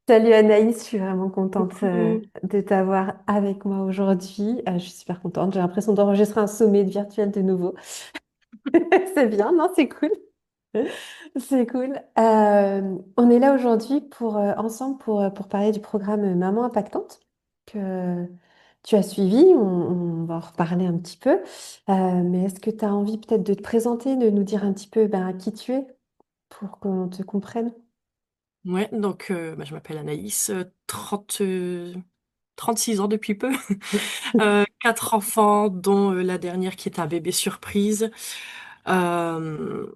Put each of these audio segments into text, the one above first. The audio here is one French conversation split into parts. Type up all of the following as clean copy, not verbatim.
Salut Anaïs, je suis vraiment contente Coucou. de t'avoir avec moi aujourd'hui. Je suis super contente. J'ai l'impression d'enregistrer un sommet virtuel de nouveau. C'est bien, non? C'est cool. C'est cool. On est là aujourd'hui pour parler du programme Maman Impactante que tu as suivi. On va en reparler un petit peu. Mais est-ce que tu as envie peut-être de te présenter, de nous dire un petit peu qui tu es pour qu'on te comprenne? Ouais, donc je m'appelle Anaïs, 36 ans depuis peu, quatre enfants, dont la dernière qui est un bébé surprise, euh,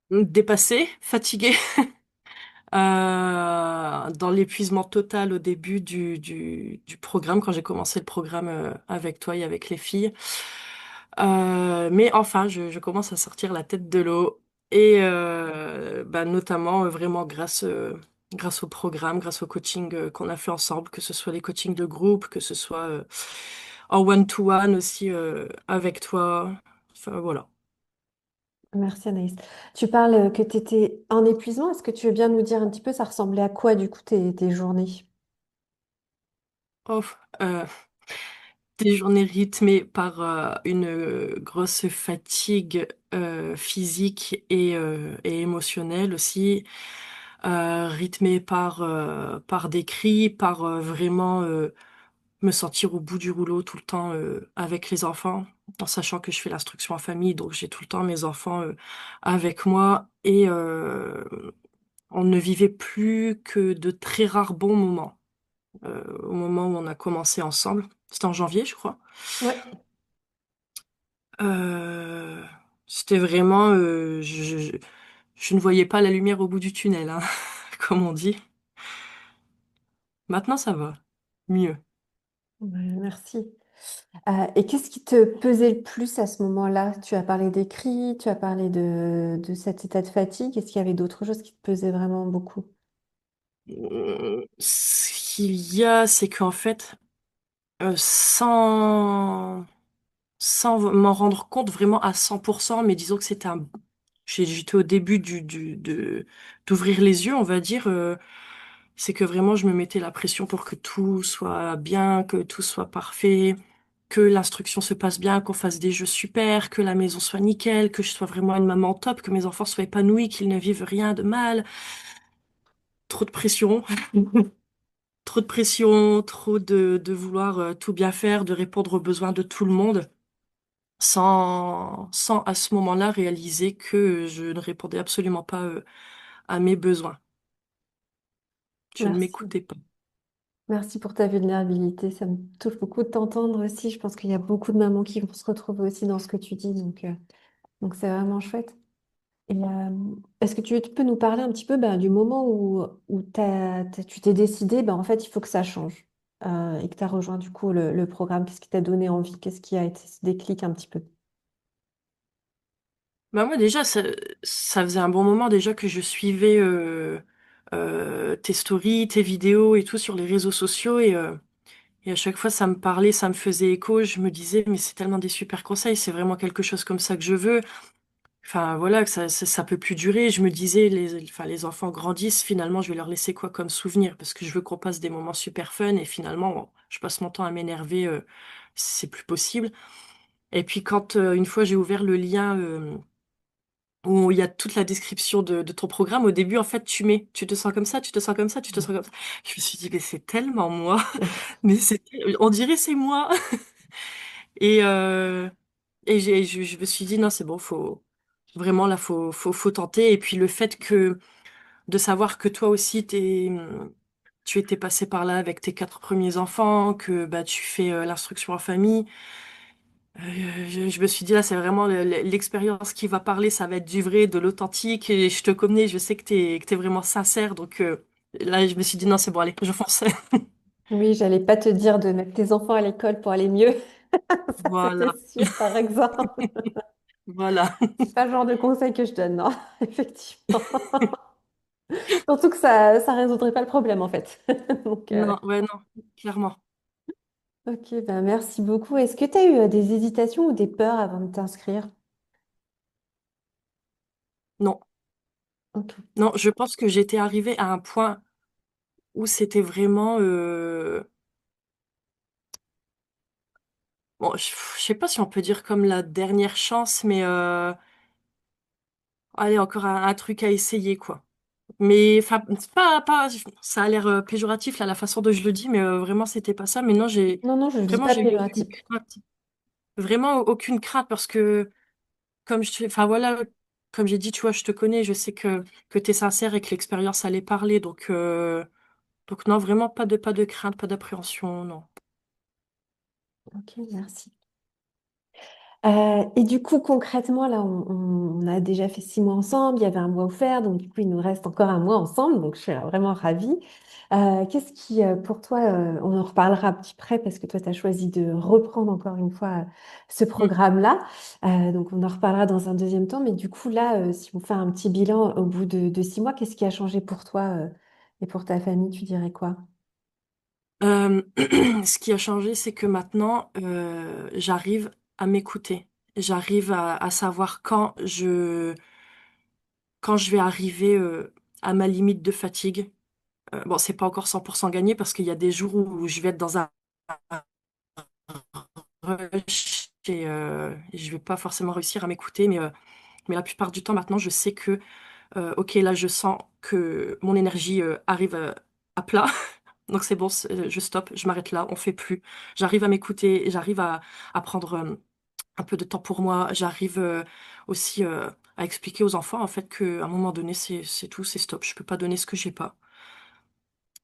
dépassée, fatiguée, dans l'épuisement total au début du programme, quand j'ai commencé le programme avec toi et avec les filles. Mais enfin, je commence à sortir la tête de l'eau et notamment vraiment grâce au programme, grâce au coaching qu'on a fait ensemble, que ce soit les coachings de groupe, que ce soit en one-to-one aussi avec toi. Enfin voilà. Merci Anaïs. Tu parles que tu étais en épuisement. Est-ce que tu veux bien nous dire un petit peu, ça ressemblait à quoi du coup tes journées? Oh, euh, des journées rythmées par une grosse fatigue physique et émotionnelle aussi, rythmées par des cris, par vraiment me sentir au bout du rouleau tout le temps avec les enfants, en sachant que je fais l'instruction en famille, donc j'ai tout le temps mes enfants avec moi et on ne vivait plus que de très rares bons moments. Au moment où on a commencé ensemble, c'était en janvier, je crois. Ouais, Euh, C'était vraiment, je ne voyais pas la lumière au bout du tunnel, hein, comme on dit. Maintenant, ça va. Mieux. ouais, merci. Et qu'est-ce qui te pesait le plus à ce moment-là? Tu as parlé des cris, tu as parlé de cet état de fatigue. Est-ce qu'il y avait d'autres choses qui te pesaient vraiment beaucoup? Ce qu'il y a, c'est qu'en fait, sans m'en rendre compte vraiment à 100%, mais disons que j'étais au début d'ouvrir les yeux, on va dire, c'est que vraiment je me mettais la pression pour que tout soit bien, que tout soit parfait, que l'instruction se passe bien, qu'on fasse des jeux super, que la maison soit nickel, que je sois vraiment une maman top, que mes enfants soient épanouis, qu'ils ne vivent rien de mal. Trop de pression, trop de pression, trop de vouloir tout bien faire, de répondre aux besoins de tout le monde, sans à ce moment-là réaliser que je ne répondais absolument pas à mes besoins. Je ne Merci. m'écoutais pas. Merci pour ta vulnérabilité. Ça me touche beaucoup de t'entendre aussi. Je pense qu'il y a beaucoup de mamans qui vont se retrouver aussi dans ce que tu dis. Donc c'est vraiment chouette. Et, est-ce que tu peux nous parler un petit peu du moment où tu t'es décidé, en fait, il faut que ça change et que tu as rejoint du coup le programme? Qu'est-ce qui t'a donné envie? Qu'est-ce qui a été ce déclic un petit peu? Bah moi déjà, ça faisait un bon moment déjà que je suivais tes stories, tes vidéos et tout sur les réseaux sociaux et à chaque fois ça me parlait, ça me faisait écho, je me disais mais c'est tellement des super conseils, c'est vraiment quelque chose comme ça que je veux. Enfin voilà, que ça peut plus durer. Je me disais enfin, les enfants grandissent, finalement je vais leur laisser quoi comme souvenir parce que je veux qu'on passe des moments super fun et finalement bon, je passe mon temps à m'énerver, c'est plus possible. Et puis quand une fois j'ai ouvert le lien où il y a toute la description de ton programme. Au début, en fait, tu te sens comme ça, tu te sens comme ça, tu te sens comme ça. Je me suis dit, mais c'est tellement moi, mais on dirait c'est moi. Et, je me suis dit, non, c'est bon, vraiment, là, faut tenter. Et puis le fait de savoir que toi aussi, tu étais passé par là avec tes quatre premiers enfants, que bah, tu fais l'instruction en famille. Je me suis dit là, c'est vraiment l'expérience qui va parler, ça va être du vrai, de l'authentique, et je te connais, je sais que t'es vraiment sincère, donc là, je me suis dit non, c'est bon, allez, je fonce. Oui, j'allais pas te dire de mettre tes enfants à l'école pour aller mieux. Ça, c'était Voilà, sûr, par exemple. voilà. C'est pas le genre de conseil que je donne, non, effectivement. Surtout que ça résoudrait pas le problème, en fait. Donc, Non, ouais, non, clairement, ok, merci beaucoup. Est-ce que tu as eu des hésitations ou des peurs avant de t'inscrire? non, Ok. non, je pense que j'étais arrivée à un point où c'était vraiment, bon, je sais pas si on peut dire comme la dernière chance, mais allez, encore un truc à essayer, quoi. Mais enfin, c'est pas, ça a l'air péjoratif là, la façon dont je le dis, mais vraiment c'était pas ça. Mais non, Non, non, je ne dis vraiment pas j'ai eu aucune péjoratif. crainte, vraiment aucune crainte parce que enfin voilà, comme j'ai dit, tu vois, je te connais, je sais que t'es sincère et que l'expérience allait parler, donc non, vraiment pas de crainte, pas d'appréhension, non. Ok, merci. Et du coup, concrètement, là, on a déjà fait 6 mois ensemble, il y avait un mois offert, donc du coup, il nous reste encore un mois ensemble, donc je suis vraiment ravie. Qu'est-ce qui, pour toi, on en reparlera à petit près parce que toi, tu as choisi de reprendre encore une fois ce Mm. programme-là. Donc, on en reparlera dans un deuxième temps, mais du coup, là, si on fait un petit bilan au bout de 6 mois, qu'est-ce qui a changé pour toi, et pour ta famille, tu dirais quoi? Euh, ce qui a changé, c'est que maintenant, j'arrive à m'écouter. J'arrive à savoir quand je vais arriver à ma limite de fatigue. Bon, c'est pas encore 100% gagné parce qu'il y a des jours où je vais être dans un rush et je vais pas forcément réussir à m'écouter, mais la plupart du temps maintenant, je sais que, ok, là, je sens que mon énergie arrive à plat. Donc c'est bon, je stoppe, je m'arrête là, on fait plus. J'arrive à m'écouter, j'arrive à prendre un peu de temps pour moi. J'arrive aussi à expliquer aux enfants en fait qu'à un moment donné, c'est tout, c'est stop. Je peux pas donner ce que j'ai pas.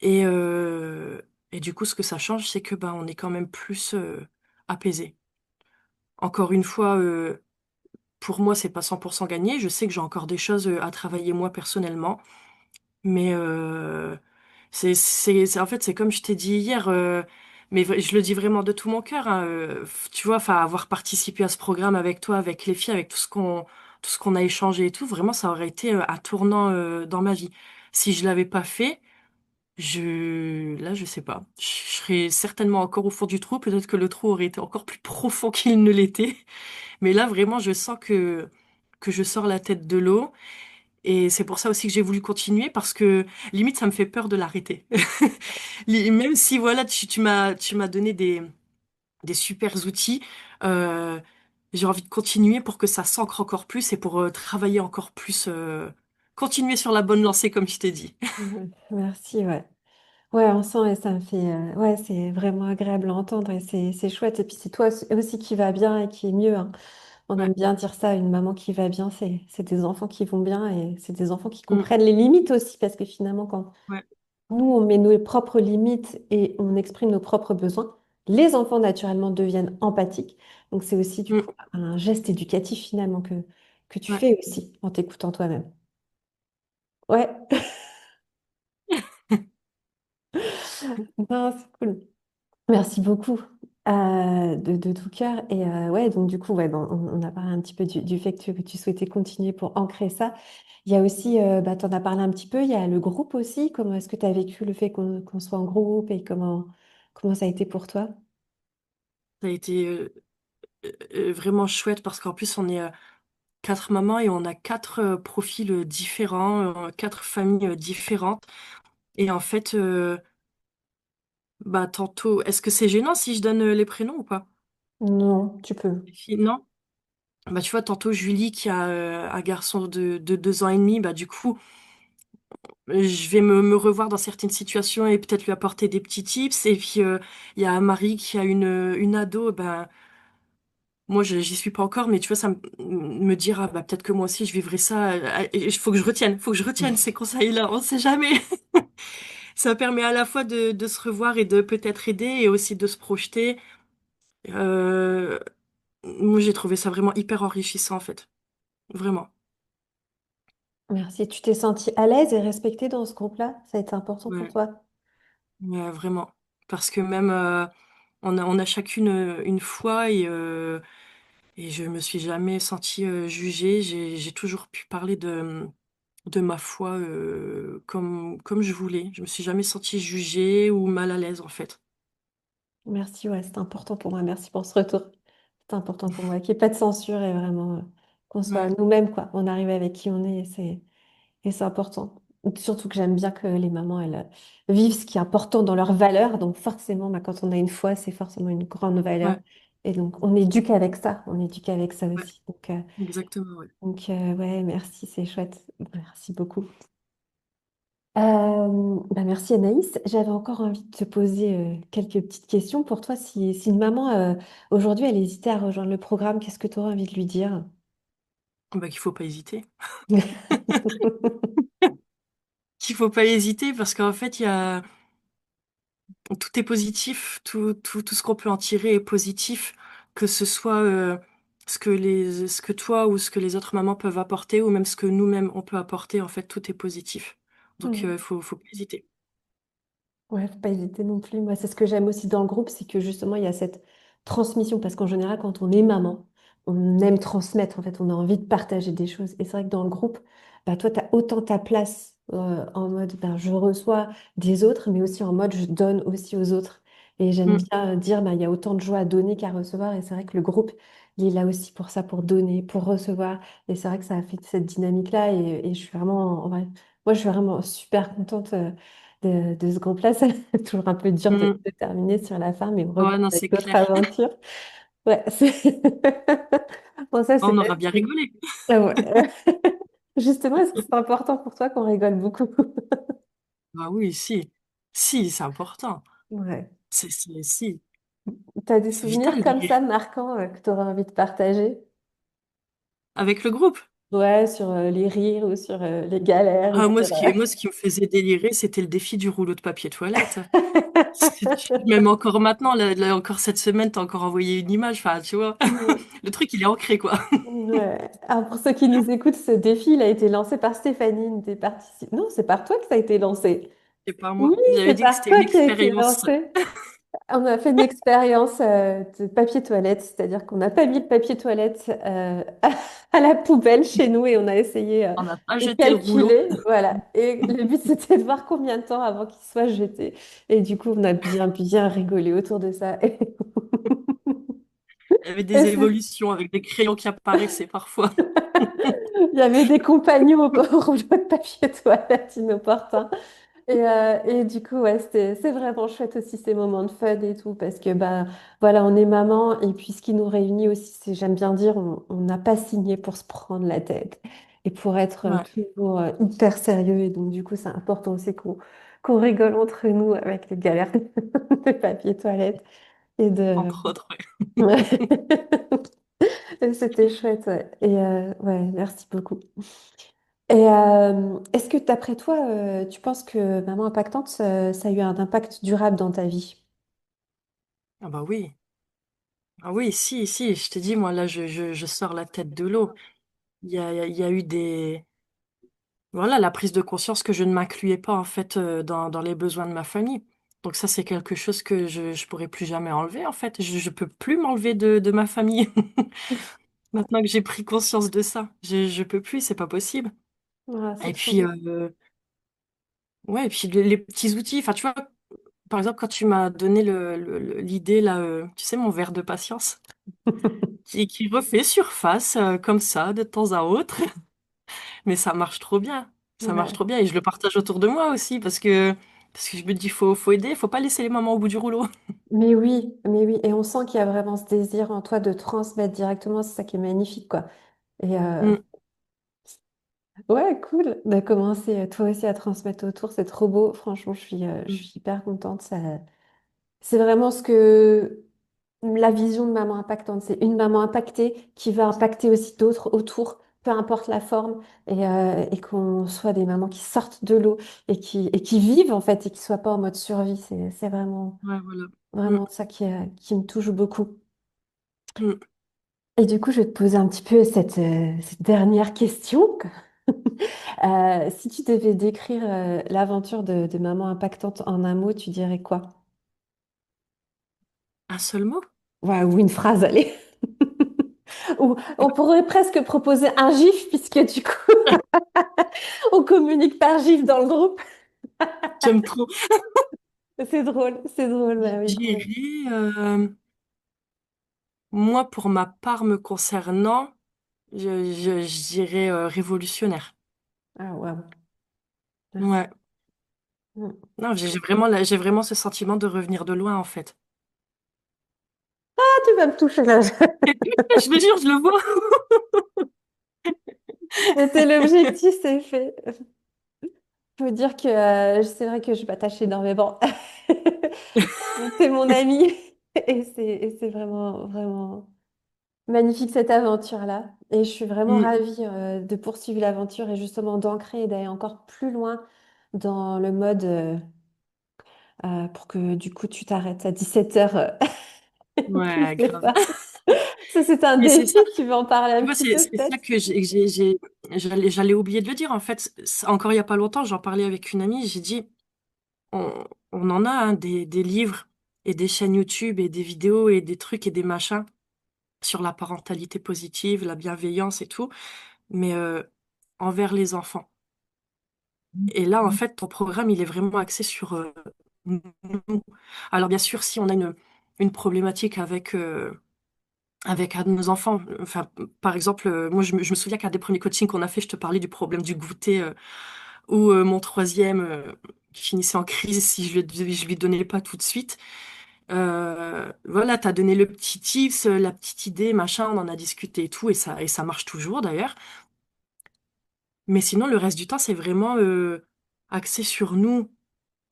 Et, euh, et du coup, ce que ça change, c'est que ben on est quand même plus apaisé. Encore une fois, pour moi, c'est pas 100% gagné. Je sais que j'ai encore des choses à travailler moi personnellement. Mais en fait, c'est comme je t'ai dit hier, je le dis vraiment de tout mon cœur, hein, tu vois, enfin, avoir participé à ce programme avec toi, avec les filles, avec tout ce qu'on a échangé et tout, vraiment, ça aurait été un tournant dans ma vie. Si je l'avais pas fait, là, je sais pas. Je serais certainement encore au fond du trou. Peut-être que le trou aurait été encore plus profond qu'il ne l'était. Mais là, vraiment, je sens que je sors la tête de l'eau. Et c'est pour ça aussi que j'ai voulu continuer parce que limite ça me fait peur de l'arrêter. Même si voilà tu m'as donné des super outils, euh, j'ai envie de continuer pour que ça s'ancre encore plus et pour travailler encore plus, continuer sur la bonne lancée comme je t'ai dit. Ouais, merci, ouais. Ouais, on sent et ça me fait. Ouais, c'est vraiment agréable à entendre et c'est chouette. Et puis c'est toi aussi qui va bien et qui est mieux, hein. On Ouais. aime bien dire ça, une maman qui va bien, c'est des enfants qui vont bien et c'est des enfants qui Mm. comprennent les limites aussi parce que finalement, quand Ouais. nous, on met nos propres limites et on exprime nos propres besoins, les enfants naturellement deviennent empathiques. Donc c'est aussi du Mm. coup un geste éducatif finalement que tu Ouais. fais aussi en t'écoutant toi-même. Ouais, non, c'est cool. Merci beaucoup de tout cœur. Et ouais, donc du coup, ouais, bon, on a parlé un petit peu du fait que tu souhaitais continuer pour ancrer ça. Il y a aussi, bah, tu en as parlé un petit peu, il y a le groupe aussi. Comment est-ce que tu as vécu le fait qu'on soit en groupe et comment ça a été pour toi? Ça a été vraiment chouette parce qu'en plus on est quatre mamans et on a quatre profils différents, quatre familles différentes. Et en fait, bah tantôt, est-ce que c'est gênant si je donne les prénoms ou pas? Non, tu peux. Les filles, non? Bah tu vois, tantôt Julie qui a un garçon de 2 ans et demi, bah du coup, je vais me revoir dans certaines situations et peut-être lui apporter des petits tips. Et puis il y a Marie qui a une ado, bah moi j'y suis pas encore, mais tu vois, ça me dira, bah peut-être que moi aussi je vivrai ça. Il faut que je retienne ces conseils-là, on sait jamais. Ça permet à la fois de se revoir et de peut-être aider et aussi de se projeter. Euh, Moi, j'ai trouvé ça vraiment hyper enrichissant, en fait. Vraiment. Merci. Tu t'es sentie à l'aise et respectée dans ce groupe-là? Ça a été important pour Ouais, toi? ouais, vraiment. Parce que même, on a chacune une foi et je me suis jamais sentie jugée. J'ai toujours pu parler de ma foi comme je voulais. Je me suis jamais sentie jugée ou mal à l'aise, en fait. Merci, ouais, c'est important pour moi. Merci pour ce retour. C'est important pour moi qu'il n'y ait pas de censure et vraiment qu'on soit Ouais, nous-mêmes, quoi. On arrive avec qui on est et c'est important. Surtout que j'aime bien que les mamans, elles vivent ce qui est important dans leurs valeurs. Donc forcément, bah, quand on a une foi, c'est forcément une grande valeur. Ouais, Et donc, on éduque avec ça. On éduque avec ça ouais, aussi. exactement, ouais. Ouais, merci, c'est chouette. Merci beaucoup. Bah merci Anaïs. J'avais encore envie de te poser quelques petites questions pour toi. Si une maman aujourd'hui elle hésitait à rejoindre le programme, qu'est-ce que tu aurais envie de lui dire? Bah, qu'il faut pas hésiter. Qu'il faut pas hésiter parce qu'en fait, tout est positif, tout ce qu'on peut en tirer est positif, que ce soit ce que toi ou ce que les autres mamans peuvent apporter ou même ce que nous-mêmes on peut apporter, en fait, tout est positif. Donc, Mm. faut pas hésiter. Ouais, faut pas hésiter non plus. Moi, c'est ce que j'aime aussi dans le groupe, c'est que justement, il y a cette transmission. Parce qu'en général, quand on est maman, on aime transmettre, en fait, on a envie de partager des choses. Et c'est vrai que dans le groupe, bah, toi, tu as autant ta place en mode ben, je reçois des autres, mais aussi en mode je donne aussi aux autres. Et j'aime Mm, bien dire, bah, il y a autant de joie à donner qu'à recevoir. Et c'est vrai que le groupe, il est là aussi pour ça, pour donner, pour recevoir. Et c'est vrai que ça a fait cette dynamique-là. Et je suis vraiment, ouais, moi, je suis vraiment super contente. De ce groupe-là. C'est toujours un peu dur mm. de terminer sur la fin, mais on Ouais, repart non, avec c'est d'autres clair. aventures. Ouais, bon, ça, c'est On pas... aura bien rigolé. Ah ouais. Justement, est-ce que c'est important pour toi qu'on rigole beaucoup? Ah oui, si. Si, c'est important. Ouais. Si. T'as des C'est souvenirs vital de comme rire. ça marquants que tu aurais envie de partager? Avec le groupe. Ouais, sur les rires ou sur les galères ou Ah, sur... moi, ce qui me faisait délirer, c'était le défi du rouleau de papier toilette. Même encore maintenant, encore cette semaine, t'as encore envoyé une image. Enfin, tu vois, Mm. le truc, il est ancré, quoi. Ouais. Alors pour ceux qui nous écoutent, ce défi, il a été lancé par Stéphanie, une des participants. Non, c'est par toi que ça a été lancé. C'est pas Oui, moi. J'avais c'est dit que par c'était une toi qui a été expérience. lancé. On a fait une expérience de papier toilette, c'est-à-dire qu'on n'a pas mis le papier toilette à la poubelle chez nous et on a essayé On n'a pas de jeté le rouleau. calculer. Voilà. Et le but, c'était de voir combien de temps avant qu'il soit jeté. Et du coup, on a bien rigolé autour de ça. Il y avait Et des évolutions avec des crayons qui apparaissaient parfois. il y avait des compagnons au rouleau de papier toilette inopportun. Et du coup, ouais, c'est vraiment chouette aussi ces moments de fun et tout, parce que bah, voilà, on est maman, et puis ce qui nous réunit aussi, c'est, j'aime bien dire, on n'a pas signé pour se prendre la tête et pour être Ouais, toujours hyper sérieux. Et donc, du coup, c'est important aussi qu'on rigole entre nous avec les galères de papier toilette et de. entre autres, ouais. Ouais. Et c'était chouette, ouais. Ouais, merci beaucoup. Est-ce que d'après toi, tu penses que Maman Impactante, ça a eu un impact durable dans ta vie? Ah bah oui. Ah oui, si. Je t'ai dit, moi, là, je sors la tête de l'eau. Il y a eu des... Voilà, la prise de conscience que je ne m'incluais pas, en fait, dans les besoins de ma famille. Donc ça, c'est quelque chose que je pourrais plus jamais enlever, en fait. Je peux plus m'enlever de ma famille. Maintenant que j'ai pris conscience de ça, je peux plus, c'est pas possible. Ah, c'est Et trop puis, bien. ouais, et puis les petits outils, enfin, tu vois, par exemple, quand tu m'as donné l'idée, là, tu sais, mon verre de patience, qui refait surface, comme ça, de temps à autre, mais ça marche trop bien. Ça marche Ouais. trop bien, et je le partage autour de moi aussi, parce que je me dis, faut aider, faut pas laisser les mamans au bout du rouleau. Mais oui. Et on sent qu'il y a vraiment ce désir en toi de transmettre directement. C'est ça qui est magnifique, quoi. Et Mm, ouais, cool. De commencer toi aussi à transmettre autour, c'est trop beau. Franchement, je mm. suis hyper contente. C'est vraiment ce que la vision de maman impactante, c'est une maman impactée qui va impacter aussi d'autres autour, peu importe la forme, et qu'on soit des mamans qui sortent de l'eau et qui vivent en fait et qui soient pas en mode survie. C'est Ouais, voilà. Mm, vraiment ça qui me touche beaucoup. mm. Et du coup, je vais te poser un petit peu cette dernière question. Si tu devais décrire l'aventure de maman impactante en un mot, tu dirais quoi? Un seul mot? Ouais, ou une phrase, allez. Ou on pourrait presque proposer un gif, puisque du coup, on communique par gif dans le groupe. J'aime trop. C'est drôle, bah oui. J'irai, moi, pour ma part me concernant, je dirais révolutionnaire. Ah, waouh. Ouais. Mm. Non, j'ai vraiment ce sentiment de revenir de loin, en fait. Ah, tu vas me toucher là. Je te jure, je le vois. C'était l'objectif, c'est fait. Je veux dire que c'est vrai que je m'attache énormément. C'est mon ami et c'est vraiment, vraiment magnifique cette aventure-là. Et je suis vraiment Mm. ravie de poursuivre l'aventure et justement d'ancrer et d'aller encore plus loin dans le mode pour que du coup tu t'arrêtes à 17h. Je Ouais, sais grave. pas. Ça, c'est un Mais c'est défi, ça, tu veux en parler un tu vois, petit peu c'est ça peut-être? que j'allais oublier de le dire, en fait. Encore il y a pas longtemps, j'en parlais avec une amie, j'ai dit, on, on en a hein, des livres et des chaînes YouTube et des vidéos et des trucs et des machins sur la parentalité positive, la bienveillance et tout, mais envers les enfants. Et là, en fait, ton programme, il est vraiment axé sur nous. Alors, bien sûr, si on a une problématique avec un de nos enfants, enfin, par exemple, moi, je me souviens qu'un des premiers coachings qu'on a fait, je te parlais du problème du goûter, où mon troisième, qui finissait en crise si je lui donnais pas tout de suite. Voilà, t'as donné le petit tips, la petite idée, machin, on en a discuté et tout, et ça marche toujours d'ailleurs. Mais sinon, le reste du temps, c'est vraiment axé sur nous.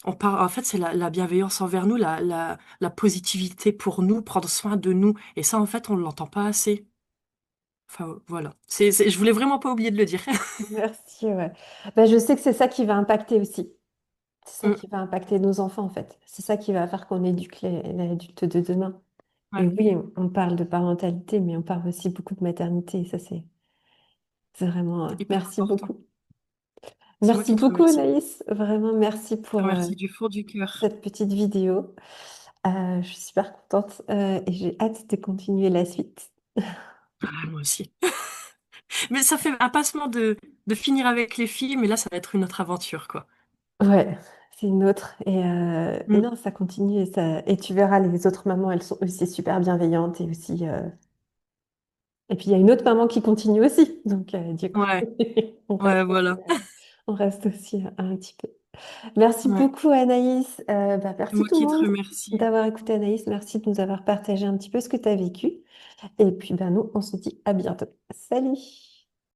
En fait, c'est la bienveillance envers nous, la positivité pour nous, prendre soin de nous. Et ça, en fait, on ne l'entend pas assez. Enfin, voilà. Je voulais vraiment pas oublier de le dire. Merci, ouais. Ben, je sais que c'est ça qui va impacter aussi. C'est ça Mm, qui va impacter nos enfants, en fait. C'est ça qui va faire qu'on éduque les adultes de demain. Et ouais, oui, on parle de parentalité, mais on parle aussi beaucoup de maternité. Et ça, c'est vraiment... c'est hyper merci important. beaucoup. C'est moi Merci qui te beaucoup, remercie. Anaïs. Vraiment, merci Je te pour remercie du fond du cœur. cette petite vidéo. Je suis super contente et j'ai hâte de continuer la suite. Ah, moi aussi. Mais ça fait un passement de finir avec les filles, mais là, ça va être une autre aventure, quoi. Ouais, c'est une autre. Et Mm, non, ça continue. Et tu verras, les autres mamans, elles sont aussi super bienveillantes et aussi... Et puis, il y a une autre maman qui continue aussi. Donc, du coup, ouais, on ouais, reste aussi, voilà. on reste aussi un petit peu. Merci Ouais. beaucoup, Anaïs. C'est Merci moi tout le qui te monde remercie. d'avoir écouté Anaïs. Merci de nous avoir partagé un petit peu ce que tu as vécu. Et puis, ben, nous, on se dit à bientôt. Salut!